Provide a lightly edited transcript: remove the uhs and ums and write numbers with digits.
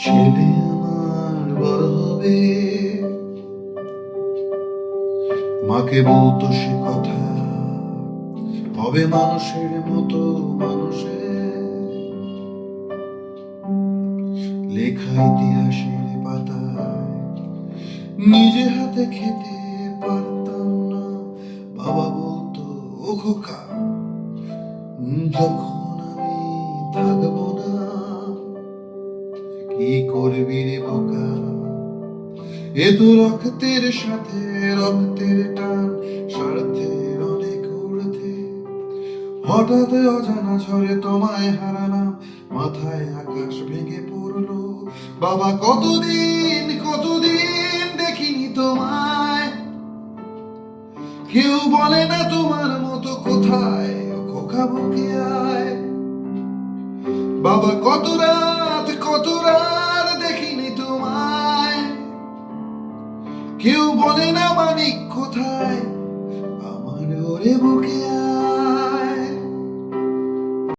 ছেলে আমার বড় হবে, মাকে বলতো সে কথা, হবে মানুষের মতো মানুষের, লেখা ইতিহাসের পাতায় নিজে হাতে খেতে পারতাম না। বাবা বলতো, ও খোকা, যখন আমি থাকবো না, কি করবি রে বোকা? এ তো রক্তের সাথে রক্তের টান, স্বার্থের অনেক ঊর্ধ্বে। হঠাৎ অজানা ঝড়ে তোমায় হারালাম, মাথায় আকাশ ভেঙে পড়লো। বাবা, কতদিন কতদিন দেখিনি তোমায়, কেউ বলে না তোমার মতো কোথায়, ও খোকা বুকে আয়। বাবা, কত রাত দেখিনি তোমায়, কেউ বলে না মানিক কোথায়, আমার ওরে বুকে আয়।